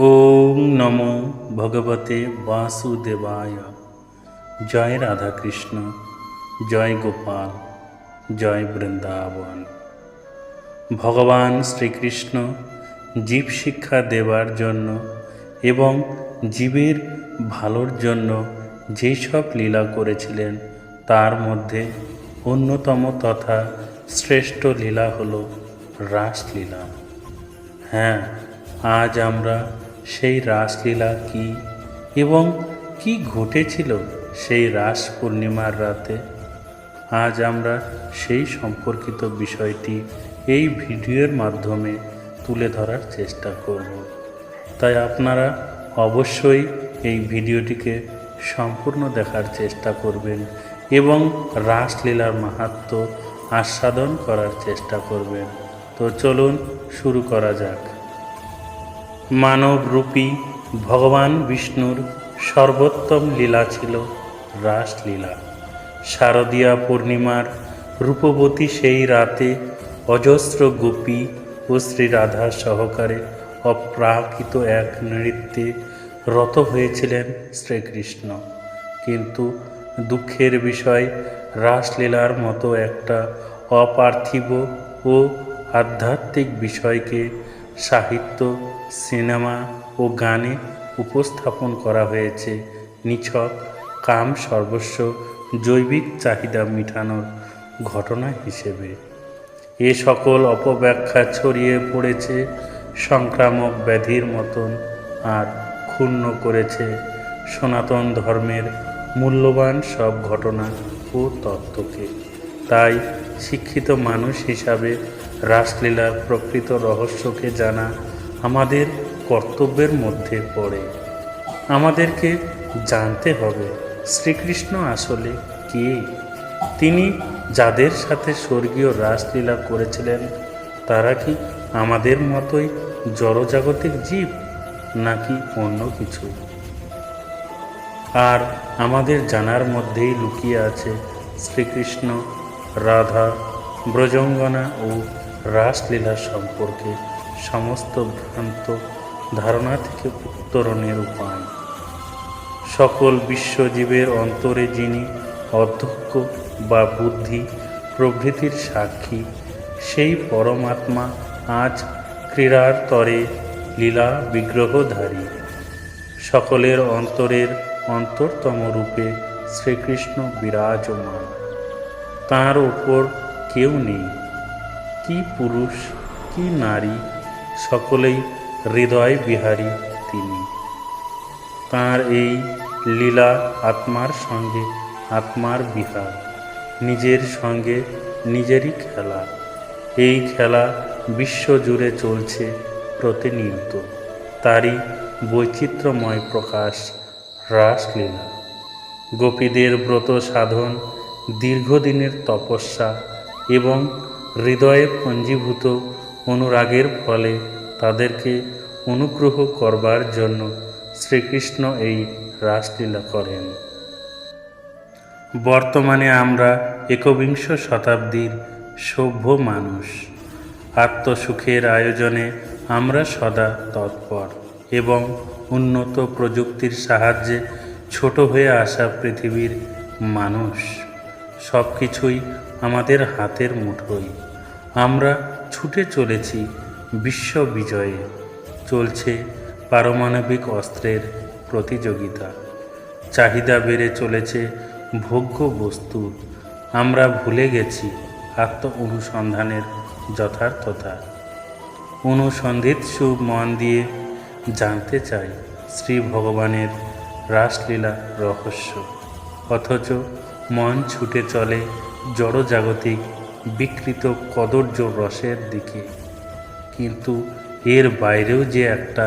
ওম নমো ভগবতে বাসুদেবায়। জয় রাধাকৃষ্ণ, জয় গোপাল, জয় বৃন্দাবন। ভগবান শ্রীকৃষ্ণ জীব শিক্ষা দেবার জন্য এবং জীবের ভালোর জন্য যেই সব লীলা করেছিলেন তার মধ্যে অন্যতম তথা শ্রেষ্ঠ লীলা হল রাসলীলা। হ্যাঁ, আজ আমরা সেই রাসলীলা কি এবং কি ঘটেছিল সেই রাস পূর্ণিমার রাতে, আজ আমরা সেই সম্পর্কিত বিষয়টি এই ভিডিওর মাধ্যমে তুলে ধরার চেষ্টা করব। তাই আপনারা অবশ্যই এই ভিডিওটিকে সম্পূর্ণ দেখার চেষ্টা করবেন এবং রাসলীলার মাহাত্ম্য আস্বাদন করার চেষ্টা করবেন। তো চলুন শুরু করা যাক। মানবরূপী ভগবান বিষ্ণুর সর্বোত্তম লীলা ছিল রাসলীলা। শারদীয়া পূর্ণিমার রূপবতী সেই রাতে অজস্র গোপী ও শ্রীরাধা সহকারে অপ্রাকৃত এক নৃত্যে রত হয়েছিলেন শ্রীকৃষ্ণ। কিন্তু দুঃখের বিষয়, রাসলীলার মতো একটা অপার্থিব ও আধ্যাত্মিক বিষয়কে সাহিত্য, সিনেমা ও গানে উপস্থাপন করা হয়েছে নিছক কাম সর্বস্ব জৈবিক চাহিদা মিটানোর ঘটনা হিসেবে। এ সকল অপব্যাখ্যা ছড়িয়ে পড়েছে সংক্রামক ব্যাধির মতন আর ক্ষুণ্ণ করেছে সনাতন ধর্মের মূল্যবান সব ঘটনা ও তত্ত্বকে। তাই শিক্ষিত মানুষ হিসাবে রাসলীলার প্রকৃত রহস্যকে জানা আমাদের কর্তব্যের মধ্যে পড়ে। আমাদেরকে জানতে হবে শ্রীকৃষ্ণ আসলে কে। তিনি যাদের সাথে স্বর্গীয় রাসলীলা করেছিলেন তারা কি আমাদের মতোই জড়জাগতিক জীব নাকি অন্য কিছু? আর আমাদের জানার মধ্যেই লুকিয়ে আছে শ্রীকৃষ্ণ, রাধা, ব্রজঙ্গনা ও রাসলীলা সম্পর্কে সমস্ত ভ্রান্ত ধারণা থেকে উত্তরণের উপায়। সকল বিশ্বজীবের অন্তরে যিনি অধ্যক্ষ বা বুদ্ধি প্রভৃতির সাক্ষী, সেই পরমাত্মা আজ ক্রীড়ার তরে লীলা বিগ্রহধারী। সকলের অন্তরের অন্তরতম রূপে শ্রীকৃষ্ণ বিরাজমান। তাঁর ওপর কেউ নেই, কি পুরুষ কি নারী, সকলেই হৃদয় বিহারী তিনি। তাঁর এই লীলা আত্মার সঙ্গে আত্মার বিহার, নিজের সঙ্গে নিজেরই খেলা। এই খেলা বিশ্বজুড়ে চলছে প্রতিনিয়ত, তারই বৈচিত্র্যময় প্রকাশ রাসলীলা। গোপীদের ব্রত সাধন, দীর্ঘদিনের তপস্যা এবং হৃদয়ে পঞ্জীভূত অনুরাগের ফলে তাদেরকে অনুগ্রহ করবার জন্য শ্রীকৃষ্ণ এই রাসলীলা করেন। বর্তমানে আমরা একবিংশ শতাব্দীর সভ্য মানুষ। আত্মসুখের আয়োজনে আমরা সদা তৎপর এবং উন্নত প্রযুক্তির সাহায্যে ছোট হয়ে আসা পৃথিবীর মানুষ। সব কিছুই আমাদের হাতের মুঠোয়। আমরা ছুটে চলেছি বিশ্ব বিজয়ে। চলছে পারমাণবিক অস্ত্রের প্রতিযোগিতা। চাহিদা বেড়ে চলেছে ভোগ্য বস্তুর। আমরা ভুলে গেছি আত্ম অনুসন্ধানের যথার্থতা। অনুসন্ধিৎসু মন দিয়ে জানতে চাই শ্রী ভগবানের রাসলীলা রহস্য, অথচ মন ছুটে চলে জড়জাগতিক বিকৃত কদর্য রসের দিকে। কিন্তু এর বাইরেও যে একটা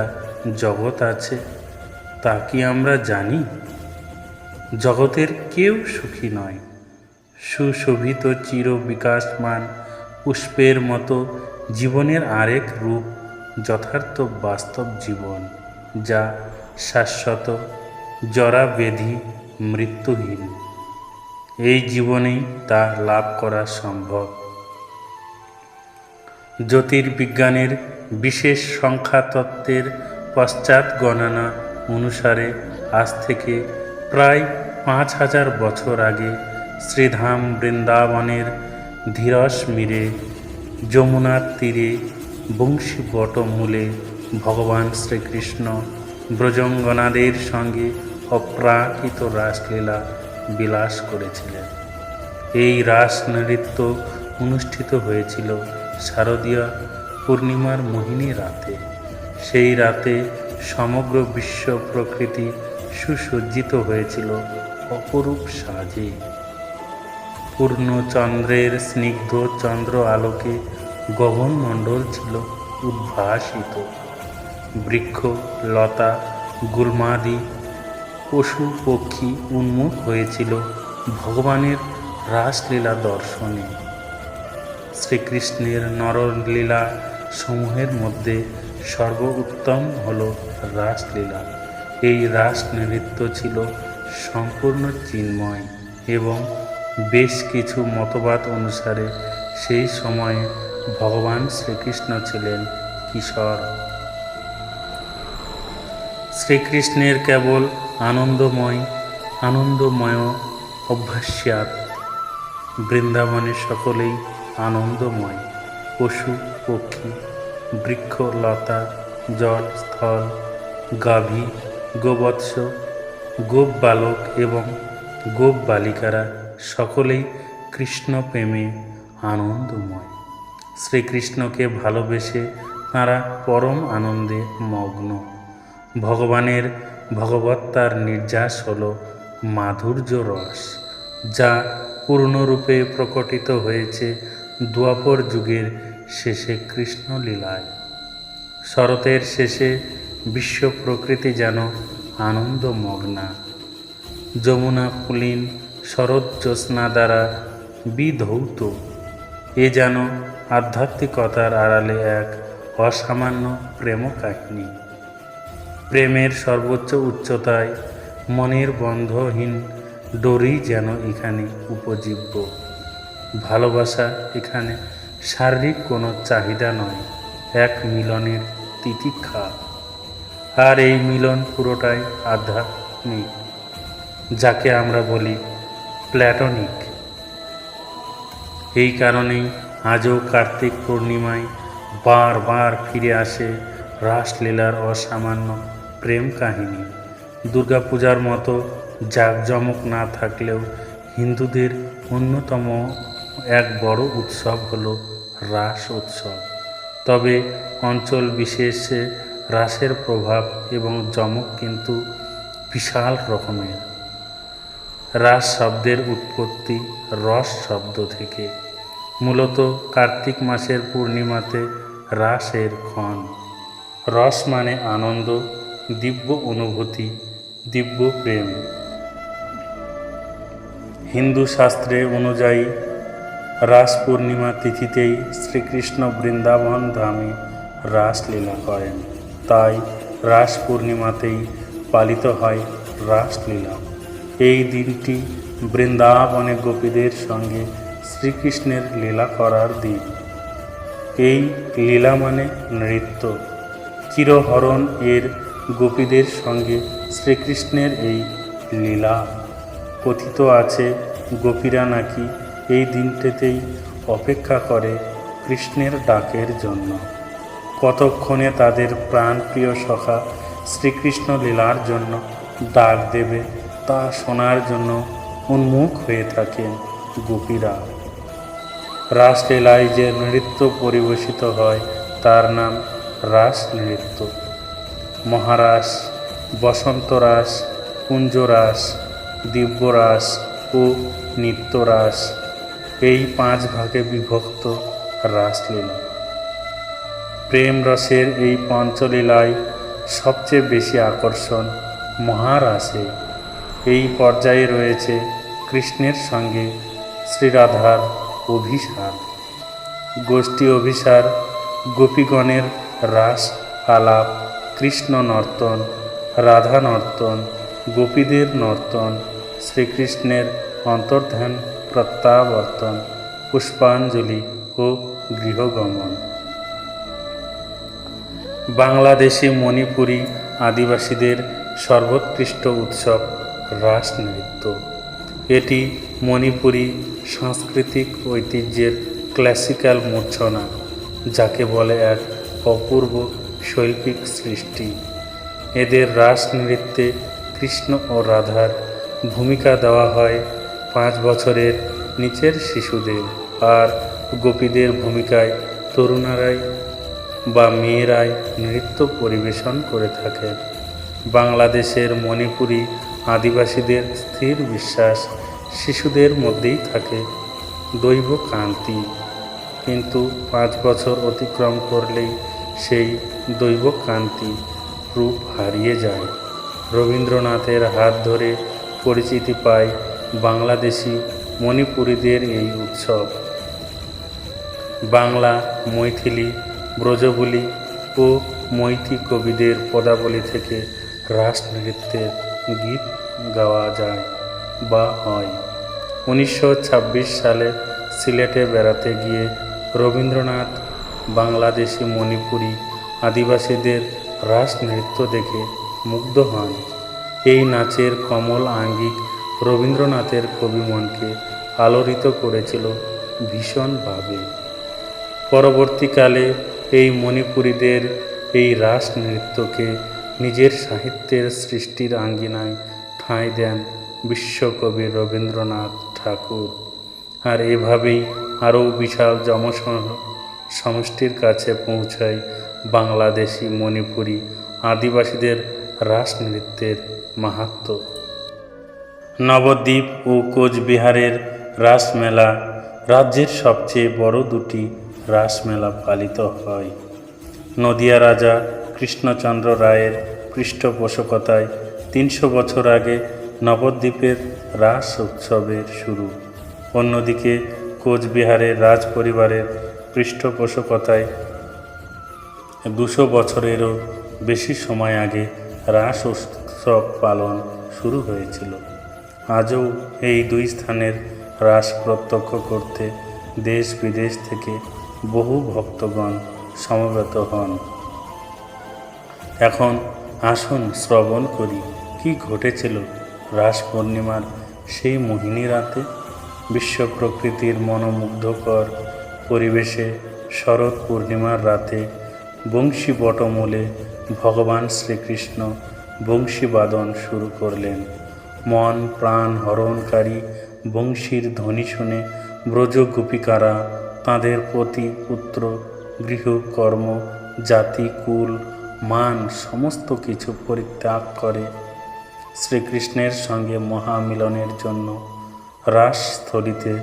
জগৎ আছে তা কি আমরা জানি? জগতের কেউ সুখী নয়। সুশোভিত চির বিকাশমান পুষ্পের মতো জীবনের আরেক রূপ যথার্থ বাস্তব জীবন, যা শাশ্বত, জরা ব্যাধি মৃত্যুহীন। এই জীবনেই তা লাভ করা সম্ভব। জ্যোতির্বিজ্ঞানের বিশেষ সংখ্যাতত্ত্বের পশ্চাৎ গণনা অনুসারে আজ থেকে প্রায় 5000 বছর আগে শ্রীধাম বৃন্দাবনের ধীরস মিরে যমুনার তীরে বংশী বটমূলে ভগবান শ্রীকৃষ্ণ ব্রজঙ্গনাদের সঙ্গে অপ্রাকৃত রাসলীলা বিলাস করেছিলেন। এই রাস নৃত্য অনুষ্ঠিত হয়েছিল শারদীয় পূর্ণিমার মোহিনী রাতে। সেই রাতে সমগ্র বিশ্ব প্রকৃতি সুসজ্জিত হয়েছিল অপরূপ সাজে। পূর্ণ চন্দ্রের স্নিগ্ধ চন্দ্র আলোকে গগনমণ্ডল ছিল উদ্ভাসিত। বৃক্ষ লতা গুল্মাদি পশু পক্ষী উন্মুখ হয়েছিল ভগবানের রাসলীলা দর্শনে। শ্রীকৃষ্ণের নরলীলা সমূহের মধ্যে সর্বোত্তম হল রাসলীলা। এই রাস নৃত্য ছিল সম্পূর্ণ চিন্ময় এবং বেশ কিছু মতবাদ অনুসারে সেই সময়ে ভগবান শ্রীকৃষ্ণ ছিলেন কিশোর। শ্রীকৃষ্ণের কেবল আনন্দময় অভ্যাস্যাৎ। বৃন্দাবনের সকলেই আনন্দময়। পশু পক্ষী বৃক্ষ লতা জল স্থল গাভী গোবৎস গোপ বালক এবং গোপ বালিকারা সকলেই কৃষ্ণ প্রেমে আনন্দময়। শ্রীকৃষ্ণকে ভালোবেসে তাঁরা পরম আনন্দে মগ্ন। ভগবানের ভগবত্তার নির্যাস হল মাধুর্য রস, যা পূর্ণরূপে প্রকটিত হয়েছে দ্বাপর যুগের শেষে কৃষ্ণ লীলায়। শরতের শেষে বিশ্ব প্রকৃতি যেন আনন্দমগ্না। যমুনা পুলিন শরৎ জ্যোৎস্না দ্বারা বিধৌত। এ যেন আধ্যাত্মিকতার আড়ালে এক অসামান্য প্রেম কাহিনী। প্রেমের সর্বোচ্চ উচ্চতায় মনের বন্ধহীন ডোরি যেন এখানে উপজীব্য। ভালোবাসা এখানে শারীরিক কোনো চাহিদা নয়, এক মিলনের তিতিক্ষা। আর এই মিলন পুরোটাই আধ্যাত্মিক, যাকে আমরা বলি প্ল্যাটনিক। এই কারণেই আজও কার্তিক পূর্ণিমায় বারবার ফিরে আসে রাসলীলার অসামান্য প্রেম কাহিনী। দুর্গাপূজার মতো জাঁকজমক না থাকলেও হিন্দুদের অন্যতম এক বড় উৎসব হল রাস উৎসব। তবে অঞ্চল বিশেষে রাসের প্রভাব এবং জমক কিন্তু বিশাল রকমের। রাস শব্দের উৎপত্তি রস শব্দ থেকে। মূলত কার্তিক মাসের পূর্ণিমাতে রাসের ক্ষণ। রস মানে আনন্দ, দিব্য অনুভূতি, দিব্য প্রেম। হিন্দু শাস্ত্রে অনুযায়ী রাস পূর্ণিমা তিথিতেই শ্রীকৃষ্ণ বৃন্দাবন ধামে রাসলীলা করেন। তাই রাস পূর্ণিমাতেই পালিত হয় রাসলীলা। এই দিনটি বৃন্দাবনে গোপীদের সঙ্গে শ্রীকৃষ্ণের লীলা করার দিন। এই লীলা মানে নৃত্য। চিরহরণ এর গোপীদের সঙ্গে শ্রীকৃষ্ণের এই লীলা। কথিত আছে গোপীরা নাকি এই দিনটিতেই অপেক্ষা করে কৃষ্ণের ডাকের জন্য। কতক্ষণে তাদের প্রাণপ্রিয় সখা শ্রীকৃষ্ণ লীলার জন্য ডাক দেবে তা শোনার জন্য উন্মুখ হয়ে থাকেন গোপীরা। রাসলীলায় যে নৃত্য পরিবেশিত হয় তার নাম রাস নৃত্য। মহারাস, বসন্তরাস, কুঞ্জরাস, দিব্যরাস ও নিত্যরাস, এই 5 ভাগে বিভক্ত রাসলীলা। প্রেম রসের এই পঞ্চলীলায় সবচেয়ে বেশি আকর্ষণ মহারাসে। এই পর্যায়ে রয়েছে কৃষ্ণের সঙ্গে শ্রীরাধার অভিসার, গোষ্ঠী অভিসার, গোপীগণের রাস আলাপ, কৃষ্ণ নর্তন, রাধা নর্তন, গোপীদের নর্তন, শ্রীকৃষ্ণের অন্তর্ধান প্রত্যাবর্তন, পুষ্পাঞ্জলি ও গৃহগমন। বাংলাদেশি মণিপুরী আদিবাসীদের সর্বোৎকৃষ্ট উৎসব রাস নৃত্য। এটি মণিপুরী সাংস্কৃতিক ঐতিহ্যের ক্লাসিক্যাল মূর্ছনা, যাকে বলে এক অপূর্ব শৈল্পিক সৃষ্টি। এদের রাস নৃত্যে কৃষ্ণ ও রাধার ভূমিকা দেওয়া হয় 5 বছরের নিচের শিশুদের, আর গোপীদের ভূমিকায় তরুণারাই বা মেয়েরাই নৃত্য পরিবেশন করে থাকে। বাংলাদেশের মণিপুরী আদিবাসীদের স্থির বিশ্বাস শিশুদের মধ্যেই থাকে দৈব কান্তি, কিন্তু 5 বছর অতিক্রম করলেই সেই দৈব কান্তি রূপ হারিয়ে যায়। রবীন্দ্রনাথের হাত ধরে পরিচিতি পায় বাংলাদেশি মণিপুরীদের এই উৎসব। বাংলা, মৈথিলি, ব্রজবুলি ও মৈথি কবিদের পদাবলী থেকে রাস নৃত্যের গীত গাওয়া যায় বা হয়। 1926 সালে সিলেটে বেড়াতে গিয়ে রবীন্দ্রনাথ বাংলাদেশি মণিপুরী আদিবাসীদের রাস নৃত্য দেখে মুগ্ধ হন। এই নাচের কমল আঙ্গিক রবীন্দ্রনাথের কবিমনকে আলোড়িত করেছিল ভীষণভাবে। পরবর্তীকালে এই মণিপুরীদের এই রাস নৃত্যকে নিজের সাহিত্যের সৃষ্টির আঙ্গিনায় ঠাঁই দেন বিশ্বকবি রবীন্দ্রনাথ ঠাকুর। আর এভাবেই আরও বিশাল সমষ্টির কাছে পৌঁছায় বাংলাদেশি মণিপুরী আদিবাসীদের রাস নৃত্যের মাহাত্ম্য। নবদ্বীপ ও কোচবিহারের রাসমেলা রাজ্যের সবচেয়ে বড় দুটি রাসমেলা পালিত হয়। নদিয়া রাজা কৃষ্ণচন্দ্র রায়ের পৃষ্ঠপোষকতায় 300 বছর আগে নবদ্বীপের রাস উৎসবের শুরু। অন্যদিকে কোচবিহারের রাজ পরিবারের পৃষ্ঠপোষকতায় 200 বছরেরও বেশি সময় আগে রাস উৎসব পালন শুরু হয়েছিল। আজও এই দুই স্থানের রাস প্রত্যক্ষ করতে দেশ বিদেশ থেকে বহু ভক্তগণ সমবেত হন। এখন আসুন শ্রবণ করি কি ঘটেছিল রাস পূর্ণিমার সেই মোহিনী রাতে। বিশ্ব প্রকৃতির মনোমুগ্ধকর পরিবেশে শরৎ পূর্ণিমার রাতে বংশী বটমূলে ভগবান শ্রীকৃষ্ণ বংশীবাদন শুরু করলেন। মন প্রাণ হরণকারী বংশীর ধ্বনি শুনে ব্রজ গোপিকারা তাঁদের পতি পুত্র গৃহ কর্ম জাতি কুল মান সমস্ত কিছু পরিত্যাগ করে শ্রীকৃষ্ণের সঙ্গে মহামিলনের জন্য রাসস্থলিতে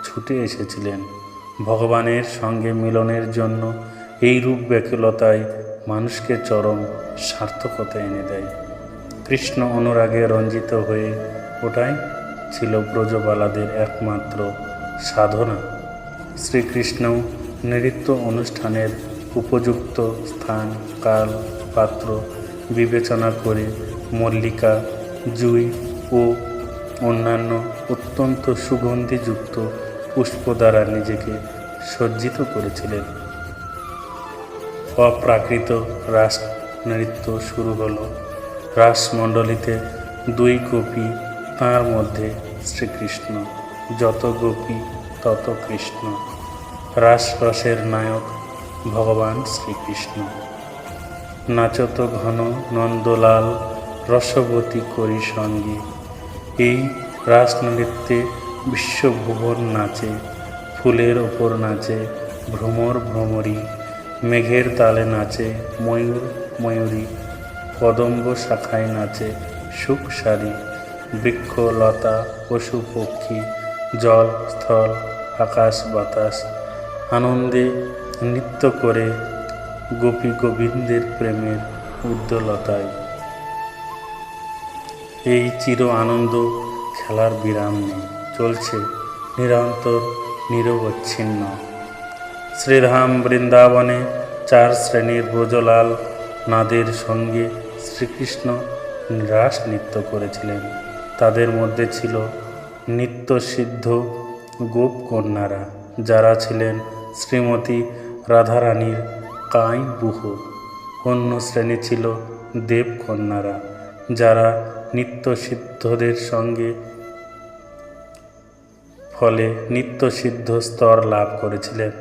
ছুটে এসেছিলেন। ভগবানের সঙ্গে মিলনের জন্য এই রূপ ব্যাকুলতায় মানুষকে চরম সার্থকতা এনে দেয়। কৃষ্ণ অনুরাগে রঞ্জিত হয়ে ওটাই ছিল ব্রজবালাদের একমাত্র সাধনা। শ্রীকৃষ্ণ নৃত্য অনুষ্ঠানের উপযুক্ত স্থান কাল পাত্র বিবেচনা করে মল্লিকা জুই ও অন্যান্য অত্যন্ত সুগন্ধিযুক্ত পুষ্প দ্বারা নিজেকে সজ্জিত করেছিলেন। অপ্রাকৃত রাস নৃত্য শুরু হলো। রাসমণ্ডলীতে 2 গোপী, তার মধ্যে শ্রীকৃষ্ণ। যত গোপী তত কৃষ্ণ। রাসরসের নায়ক ভগবান শ্রীকৃষ্ণ। নাচত ঘন নন্দলাল রসবতী করি সঙ্গে। এই রাসনৃত্যে বিশ্বভুবন নাচে, ফুলের ওপর নাচে ভ্রমর ভ্রমরী, মেঘের তালে নাচে ময়ূর ময়ূরী, কদম্ব শাখায় নাচে সুখ সারি, বৃক্ষ লতা পশু পক্ষী, জল স্থল আকাশ বাতাস আনন্দে নৃত্য করে গোপী গোবিন্দের প্রেমের উদ্দলতায়। এই চির আনন্দ খেলার বিরাম নেই, চলছে নিরন্তর নিরবচ্ছিন্ন। শ্রীধাম বৃন্দাবনে 4 শ্রেণীর ব্রজলাল নাদের সঙ্গে শ্রীকৃষ্ণ রাস নৃত্য করেছিলেন। তাদের মধ্যে ছিল নিত্যসিদ্ধ গোপকন্যারা, যারা ছিলেন শ্রীমতী রাধারানীর কাঁই বুহ। অন্য শ্রেণী ছিল দেবকন্যারা, যারা নিত্যসিদ্ধদের সঙ্গে ফলে নিত্যসিদ্ধ স্তর লাভ করেছিলেন।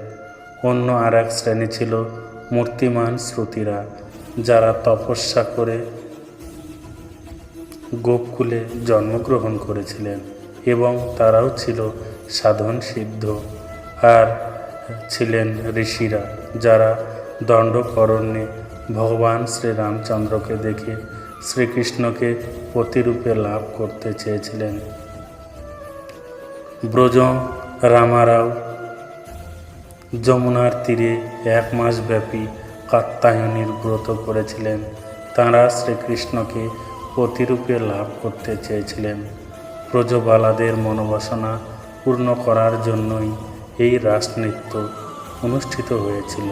অন্য আর এক শ্রেণী ছিল মূর্তিমান শ্রুতিরা, যারা তপস্যা করে গোপকুলে জন্মগ্রহণ করেছিলেন এবং তারাও ছিল সাধন সিদ্ধ। আর ছিলেন ঋষিরা, যারা দণ্ডকরণ্যে ভগবান শ্রীরামচন্দ্রকে দেখে শ্রীকৃষ্ণকে প্রতিরূপে লাভ করতে চেয়েছিলেন। ব্রজ রামারাও যমুনার তীরে 1 মাস ব্যাপী কাত্যায়নীর ব্রত করেছিলেন। তাঁরা শ্রীকৃষ্ণকে প্রতিরূপে লাভ করতে চেয়েছিলেন। ব্রজবালাদের মনোবাসনা পূর্ণ করার জন্যই এই রাসনৃত্য অনুষ্ঠিত হয়েছিল।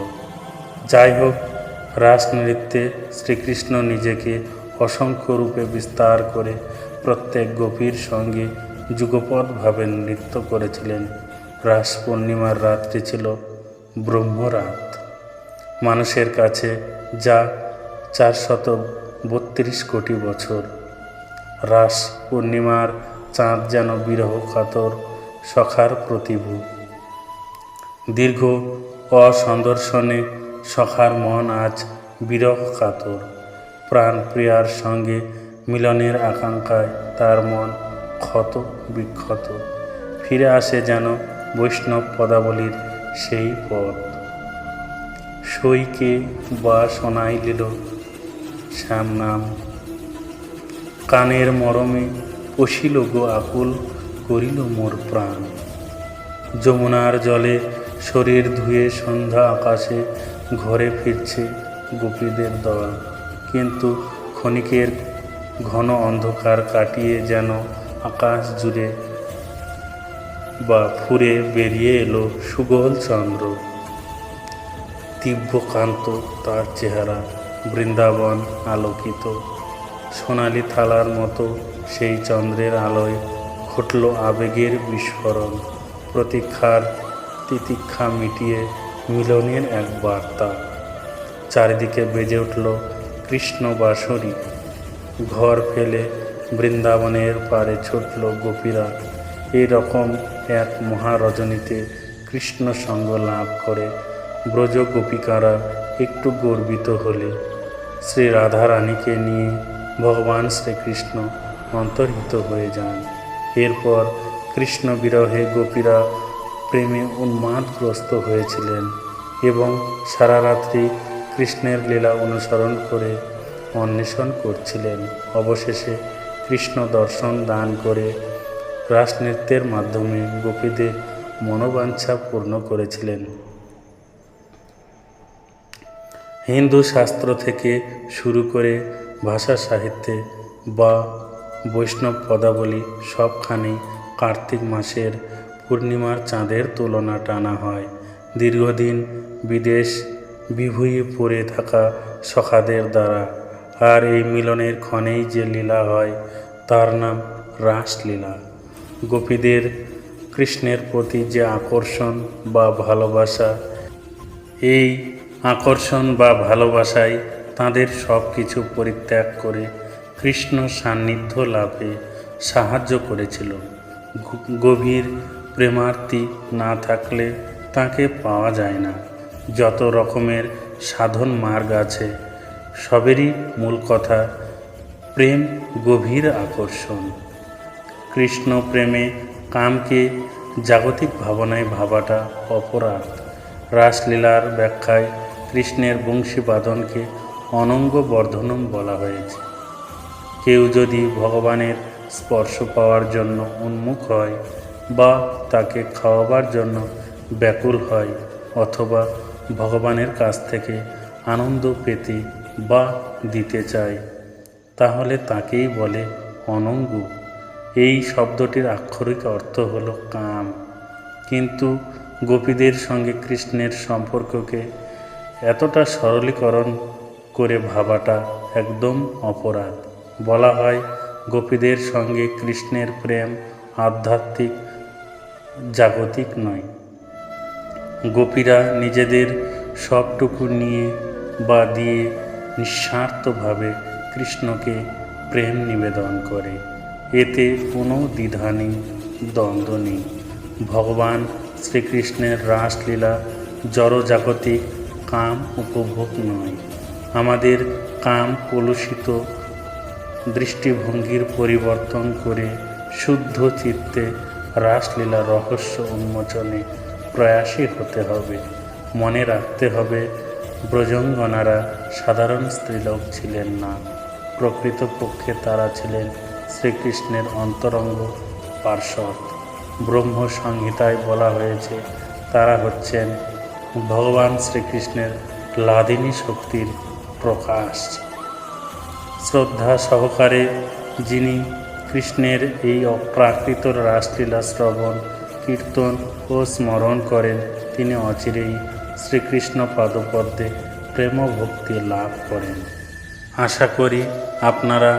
যাই হোক, রাসনৃত্যে শ্রীকৃষ্ণ নিজেকে অসংখ্য রূপে বিস্তার করে প্রত্যেক গোপীর সঙ্গে যুগপৎভাবে নৃত্য করেছিলেন। রাস পূর্ণিমার রাত্রি ছিল ব্রহ্মরাত। মানুষের কাছে যা 432 কোটি বছর। রাস পূর্ণিমার চাঁদ যেন বিরহ কাতর সখার প্রতিভূ। দীর্ঘ অসন্দর্শনে সখার মন আজ বিরহ কাতর। প্রাণপ্রিয়ার সঙ্গে মিলনের আকাঙ্ক্ষায় তার মন ক্ষত বিক্ষত। ফিরে আসে যেন বৈষ্ণব পদাবলীর সেই পথ। সইকে বা শোনাইলিল শ্যাম নাম, কানের মরমে পশিল গো আকুল করিল মোর প্রাণ। যমুনার জলে শরীর ধুয়ে সন্ধ্যা আকাশে ঘরে ফিরছে গোপীদের দল। কিন্তু ক্ষণিকের ঘন অন্ধকার কাটিয়ে যেন আকাশ জুড়ে বা ফুরে বেরিয়ে এলো সুগোল চন্দ্র। দিব্যকান্ত তার চেহারা, বৃন্দাবন আলোকিত। সোনালি থালার মতো সেই চন্দ্রের আলোয় ঘটল আবেগের বিস্ফোরণ। প্রতীক্ষার তিতিক্ষা মিটিয়ে মিলনের এক বার্তা। চারিদিকে বেজে উঠল কৃষ্ণ বাঁশরি। ঘর ফেলে বৃন্দাবনের পারে ছুটল গোপীরা। এই রকম এক মহারজনীতে কৃষ্ণ সঙ্গ লাভ করে ব্রজ গোপিকারা একটু গর্বিত হলে শ্রী রাধারানীকে নিয়ে ভগবান শ্রীকৃষ্ণ অন্তর্হিত হয়ে যান। এরপর কৃষ্ণ বিরহে গোপীরা প্রেমে উন্মাদগ্রস্ত হয়েছিলেন এবং সারা রাত্রি কৃষ্ণের লীলা অনুসরণ করে অন্বেষণ করছিলেন। অবশেষে কৃষ্ণ দর্শন দান করে রাসনৃত্যের মাধ্যমে গোপীদের মনোবাঞ্ছা পূর্ণ করেছিলেন। হিন্দু শাস্ত্র থেকে শুরু করে ভাষা সাহিত্যে বা বৈষ্ণব পদাবলী সবখানেই কার্তিক মাসের পূর্ণিমার চাঁদের তুলনা টানা হয়। দীর্ঘদিন বিদেশ বিভূঁইয়ে পড়ে থাকা সখাদের দ্বারা। আর এই মিলনের ক্ষণেই যে লীলা হয় তার নাম রাসলীলা। গোপীদের কৃষ্ণের প্রতি যে আকর্ষণ বা ভালোবাসা, এই আকর্ষণ বা ভালোবাসায় তাঁদের সব কিছু পরিত্যাগ করে কৃষ্ণ সান্নিধ্য লাভে সাহায্য করেছিল। গভীর প্রেমার্তি না থাকলে তাকে পাওয়া যায় না। যত রকমের সাধন মার্গ আছে সবেরই মূল কথা প্রেম, গভীর আকর্ষণ। কৃষ্ণ প্রেমে কামকে জাগতিক ভাবনায় ভাবাটা অপরাধ। রাসলীলার ব্যাখ্যায় কৃষ্ণের বংশীবাদনকে অনঙ্গ বর্ধনম বলা হয়েছে। কেউ যদি ভগবানের স্পর্শ পাওয়ার জন্য উন্মুখ হয় বা তাকে খাওয়াবার জন্য ব্যাকুল হয় অথবা ভগবানের কাছ থেকে আনন্দ পেতে বা দিতে চায়, তাহলে তাকেই বলে অনঙ্গ। এই শব্দটির আক্ষরিক অর্থ হলো কাম। কিন্তু গোপীদের সঙ্গে কৃষ্ণের সম্পর্ককে এতটা সরলীকরণ করে ভাবাটা একদম অপরাধ। বলা হয় গোপীদের সঙ্গে কৃষ্ণের প্রেম আধ্যাত্মিক, জাগতিক নয়। গোপীরা নিজেদের সবটুকু নিয়ে বা দিয়ে নিঃস্বার্থভাবে কৃষ্ণকে প্রেম নিবেদন করে। এতে কোনো দ্বিধা নেই, দ্বন্দ্ব নেই। ভগবান শ্রীকৃষ্ণের রাসলীলা জড়জাগতিক কাম উপভোগ নয়। আমাদের কাম কলুষিত দৃষ্টিভঙ্গির পরিবর্তন করে শুদ্ধ চিত্তে রাসলীলা রহস্য উন্মোচনে প্রয়াসী হতে হবে। মনে রাখতে হবে, ব্রজঙ্গনারা সাধারণ স্ত্রীলোক ছিলেন না। প্রকৃতপক্ষে তারা ছিলেন শ্রীকৃষ্ণের অন্তরঙ্গ পার্ষদ। ব্রহ্ম সংহিতায় বলা হয়েছে, তারা হচ্ছেন ভগবান শ্রীকৃষ্ণের লাদিনী শক্তির প্রকাশ। শ্রদ্ধা সহকারে যিনি কৃষ্ণের এই অপ্রাকৃত রাসলীলা শ্রবণ, কীর্তন ও স্মরণ করেন, তিনি অচিরেই শ্রীকৃষ্ণ পাদপদ্মে প্রেমভক্তি লাভ করেন। আশা করি আপনারা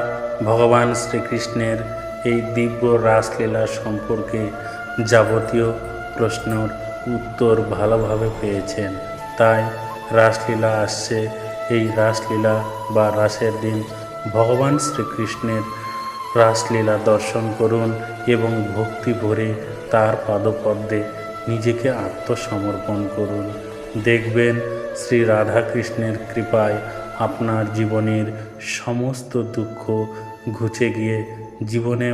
ভগবান শ্রীকৃষ্ণের এই দিব্য রাসলীলা সম্পর্কে যাবতীয় প্রশ্নের উত্তর ভালোভাবে পেয়েছেন। তাই রাসলীলা আসছে, এই রাসলীলা বা রাসের দিন ভগবান শ্রীকৃষ্ণের রাসলীলা দর্শন করুন এবং ভক্তি ভরে তার পাদপদ্মে নিজেকে আত্মসমর্পণ করুন। দেখবেন শ্রী রাধাকৃষ্ণের কৃপায় আপনার জীবনের সমস্ত দুঃখ ঘুচে গিয়ে জীবনে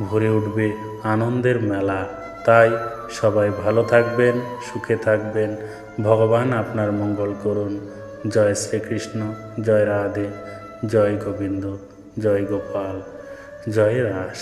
ভরে উঠবে আনন্দের মেলা। তাই সবাই ভালো থাকবেন, সুখে থাকবেন। ভগবান আপনার মঙ্গল করুন। জয় শ্রীকৃষ্ণ, জয় রাধে, জয় গোবিন্দ, জয় গোপাল, জয় রাস।